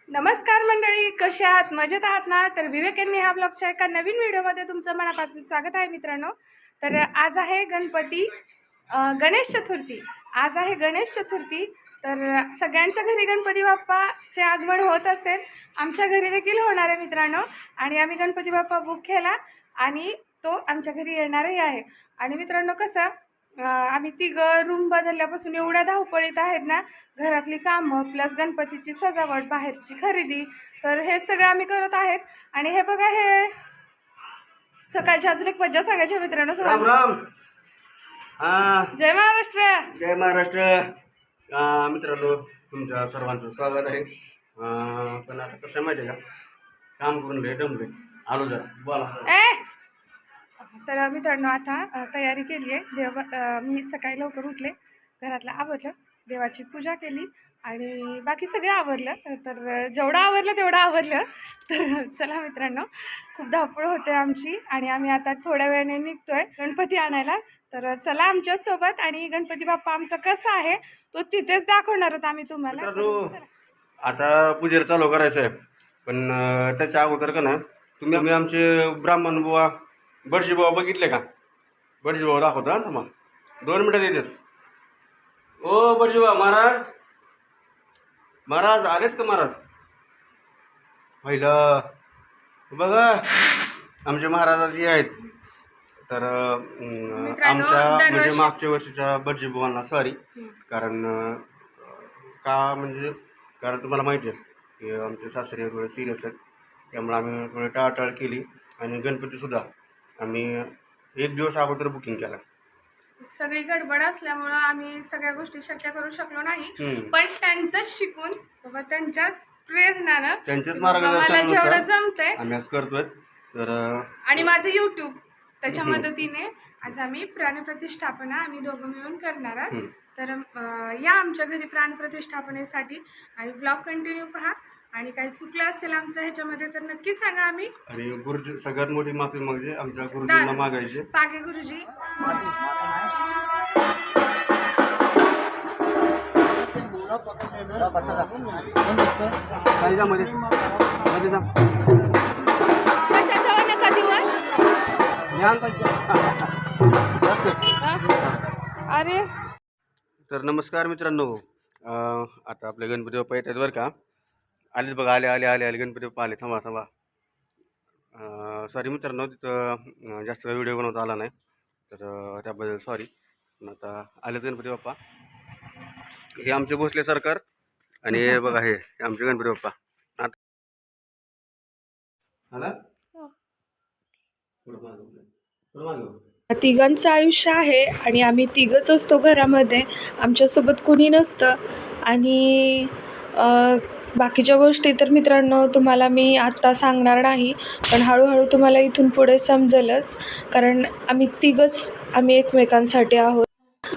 नमस्कार मंडळी, कशा आहात? मजेत आहात ना? तर विवेकांनी ह्या ब्लॉगच्या एका नवीन व्हिडिओमध्ये तुमचं मनापासून स्वागत आहे मित्रांनो. तर आज आहे गणेश चतुर्थी. आज आहे गणेश चतुर्थी. तर सगळ्यांच्या घरी गणपती बाप्पाचे आगमन होत असेल, आमच्या घरी देखील होणार आहे मित्रांनो. आणि आम्ही गणपती बाप्पा बुक केला आणि तो आमच्या घरी येणारही आहे. आणि मित्रांनो कसं आम्ही तिघं रूम बदलल्यापासून एवढ्या धावपळीत आहेत ना, घरातली कामं प्लस गणपतीची सजावट, बाहेरची खरेदी, तर हे सगळं आम्ही करत आहेत. आणि हे बघा, हे सकाळची अजून एक मज्जा सांगायची मित्रांनो राम तुम्हाला. राम. जय महाराष्ट्र. जय महाराष्ट्र. मित्रांनो, तुमच्या सर्वांचं स्वागत आहे. पण आता कसं माहिती आहे का, काम करून लय दमले, आलो जरा बोला. तर मित्रांनो, आता तयारी केली आहे. मी सकाळी लवकर उठले, घरातलं आवरलं, देवाची पूजा केली आणि बाकी सगळं आवरलं. तर जेवढं आवरलं तेवढं आवरलं. तर चला मित्रांनो, खूप धावपळ होते आमची आणि आम्ही आता थोड्या वेळाने निघतोय गणपती आणायला. तर चला आमच्यासोबत. आणि गणपती बाप्पा आमचा कसा आहे तो तिथेच दाखवणार आहोत आम्ही तुम्हाला. आता पूजेला चालू करायचं आहे, पण त्याच्या अगोदर का ना, तुम्ही आमचे ब्राह्मण बुवा बडजी बुवा बघितले का? बडजी बुवा दाखवतो हा तुम्हाला, 2 मिनिटं देतात. ओ बडजी बुवा, महाराज आलेत का महाराज? पहिलं बघा, आमचे महाराजाची आहेत. तर आमच्या म्हणजे मागच्या वर्षीच्या बडजी बुवांना सॉरी, कारण कारण तुम्हाला माहिती आहे की आमचे सासरे थोडे सिरियस आहेत, त्यामुळे आम्ही थोडी टाळाटाळ केली. आणि गणपतीसुद्धा आम्ही 1 दिवस अगोदर बुकिंग केला. सगळी गडबड असल्यामुळं आम्ही सगळ्या गोष्टी शक्य करू शकलो नाही. पण त्यांचंच शिकून बाबा, त्यांच्याच प्रेरणानं, त्यांच्याच मला जेवढं जमतंय आम्ही आज करतोय. तर आणि माझं यूट्यूब, त्याच्या मदतीने आज आम्ही प्राणप्रतिष्ठापना आम्ही दोघं मिळून करणार आहोत. तर या आमच्या घरी प्राणप्रतिष्ठापनेसाठी आणि ब्लॉग कंटिन्यू पहा. आणि काही चुकलं असेल आमचं ह्याच्यामध्ये तर नक्की सांगा. आम्ही आणि गुरुजी सगळ्यात मोठी माफी म्हणजे आमच्या गुरुजींना मागायची. पागे गुरुजी, अरे. तर नमस्कार मित्रांनो, आता आपले गणपती बाप्पा येतात बरं का. आलेच बघा, आले गणपती बाप्पा आले. थांबा. सॉरी मित्रांनो, तिथं जास्त काही व्हिडिओ बनवता आला नाही, तर त्याबद्दल सॉरी. पण आता आले गणपती बाप्पा. हे आमचे भोसले सरकार आणि हे बघा, हे आमचे गणपती बाप्पा. आता तिघांचं आयुष्य आहे आणि आम्ही तिघच असतो घरामध्ये, आमच्यासोबत कोणी नसतं. आणि बाकीच्या गोष्टी तर मित्रांनो तुम्हाला मी आत्ता सांगणार नाही, पण हळूहळू तुम्हाला इथून पुढे समजेलच. कारण आम्ही एकमेकांसाठी आहोत.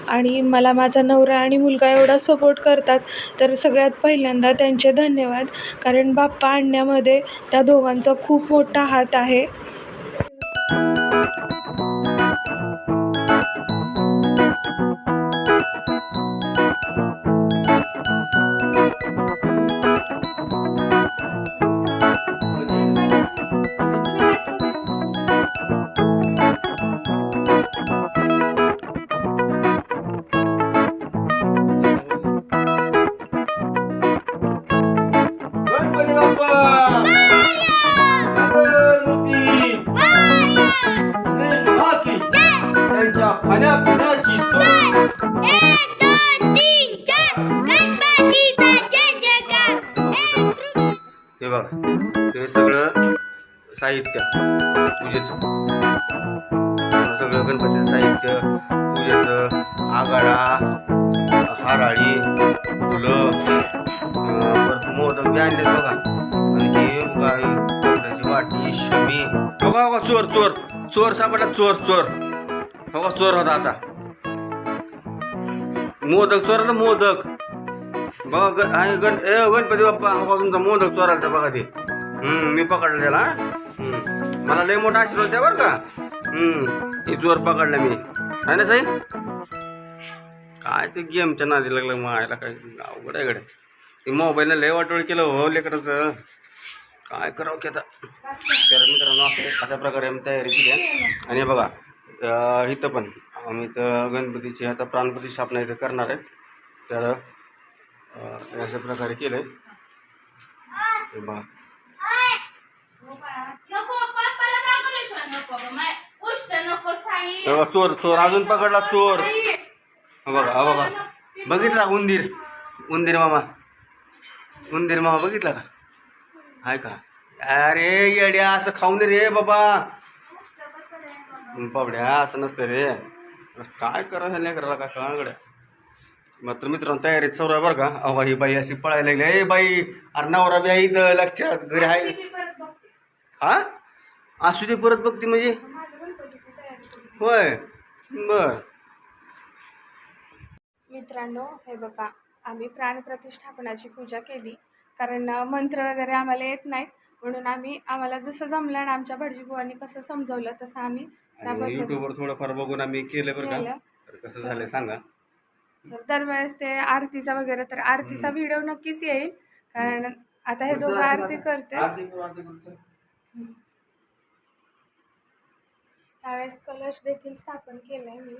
आणि मला माझा नवरा आणि मुलगा एवढा सपोर्ट करतात, तर सगळ्यात पहिल्यांदा त्यांचे धन्यवाद. कारण बाप्पा आणण्यामध्ये त्या दोघांचा खूप मोठा हात आहे. गणपती बाप्पा त्यांच्या खाण्यापिण्याची हे बघा, हे सगळं साहित्य पूजेचं, सगळं गणपतीचं साहित्य पूजेचं, आगाडा, हाराळी, फुलं, परत मोदक बी आणलेत बघा. आणि हे बघा, कपड्याची वाटी, शमी. बघा चोर सापडला. चोर होता. आता मोदक चोराला, मोदक बघा. गणपती बाप्पा, हो तुमचा मोदक चोरायचा बघा ते. मी पकडला त्याला. मला लय मोठा आशीर्वाद द्या बरं का. हे चोर पकडला मी, आहे ना साई? काय ते गेमच्या नादी लागलं मायला, काय अवघड आहे गड्या. ती मोबाईलनं लय वाटोळ केलं हो लेकराचं. काय करावं की आता. तर मित्रांनो अशा प्रकारे आम्ही तयारी केली आहे. आणि हे बघा इथं पण आम्ही इथं गणपतीची आता प्राणप्रतिष्ठापना इथं करणार आहे. तर अशा प्रकारे केलं आहे. हे बघा तेव्हा चोर चोर अजून पकडला चोर. बघा बघा बघितला उंदीर उंदीर मामा बघितला का आहे का. अरे येड्या असं खाऊन दे रे बाबा. बाबड्या असं नसतं रे. काय करायचं नाही करायला काय कळागड्या. मात्र मित्रांनो तयारीत सर्व आहे बरं का. अहो ही बाई अशी पळायला लागली. ए बाई अरे नवरा बी आहे इथं लक्षात घरी आहे. हा असू दे परत बघते म्हणजे होय बर. मित्रांनो हे बघा आम्ही प्राणप्रतिष्ठापनाची पूजा केली कारण मंत्र वगैरे आम्हाला येत नाहीत म्हणून आम्हाला जसं जमलं आणि आमच्या भटजीबुवांनी कसं समजवलं तसं आम्ही त्या आणि पद्धतीने युट्यूबवर थोडंफार बघून आम्ही केलं बरं केलं. का. तर कसं झालंय सांगा. तर दरवेळेस ते आरतीचा वगैरे तर आरतीचा व्हिडिओ नक्कीच येईल कारण आता हे दोघं आरती करते. त्यावेळेस कलश देखील स्थापन केलंय मी.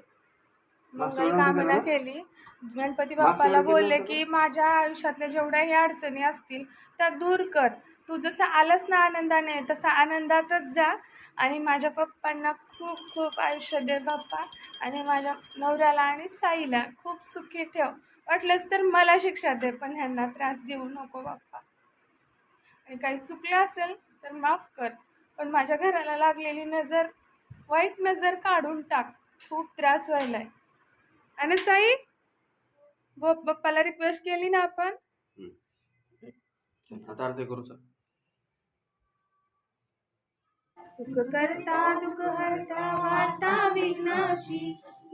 मंगल कामना केली. गणपती बाप्पाला बोलले की माझ्या आयुष्यातल्या जेवढ्याही अडचणी असतील त्या दूर कर. तू जसं आलास ना आनंदाने तसा आनंदातच जा आणि माझ्या पप्पांना खूप खूप आयुष्य दे बाप्पा आणि माझ्या नवऱ्याला आणि साईला खूप सुखी ठेव. वाटलंच तर मला शिक्षा दे पण ह्यांना त्रास देऊ नको बाप्पा. आणि काही चुकलं असेल तर माफ कर पण माझ्या घराला लागलेली नजर वाईट नजर काढून टाक. खूप त्रास व्हायलाय. आणि साई बाप्पाला रिक्वेस्ट केली ना आपण. आता आरती करू. सुख करता दुःख हरता वार्ता विघ्नाची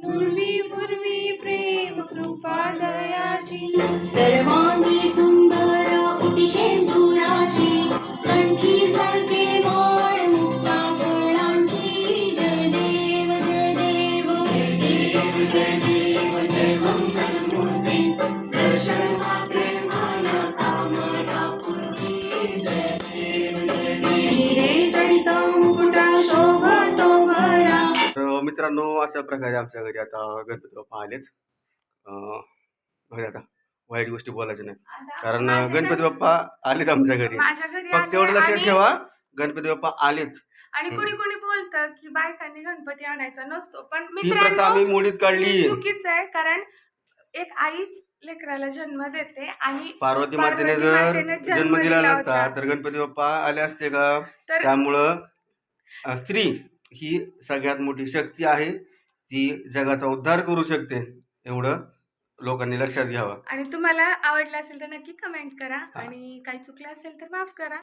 नुरवी पूर्वी प्रेम कृपा दयाची सर्वांगी सुंदर उटिशेंदुराची कंठी झळके माळ मुक्ता फळांची जय देव जय देव जय देव जय देव जय मंगलमूर्ती दर्शन प्रेमाना कामना पूर्ती जय देव जय देव हिरे जडिता मुकुटा शोभतो भरा. तर मित्रांनो अशा प्रकारे आमच्या घरी आता गणपती बाप्पा आलेत. घरी आता वाईट गोष्टी बोलायच्या नाही कारण गणपती बाप्पा आलेत आमच्या घरी. माझ्या घरी फक्त एवढं आले लक्षात आणि- ठेवा गणपती बाप्पा आलेत. आणि कोणी कोणी बोलतं की बायकांनी गणपती आणायचा नसतो पण ती प्रथा आम्ही मोडीत काढली. हे चुकीचं आहे कारण एक आईच लेकराला जन्म देते आणि पार्वती मातेने पार्वती जर मातेने जन्म दिला नसता होता. तर गणपती बाप्पा आले असते का. तर त्यामुळं स्त्री ही सगळ्यात मोठी शक्ती आहे. ती जगाचा उद्धार करू शकते एवढं लोकांनी लक्षात घ्यावं. आणि तुम्हाला आवडलं असेल तर नक्की कमेंट करा आणि काही चुकलं असेल तर माफ करा.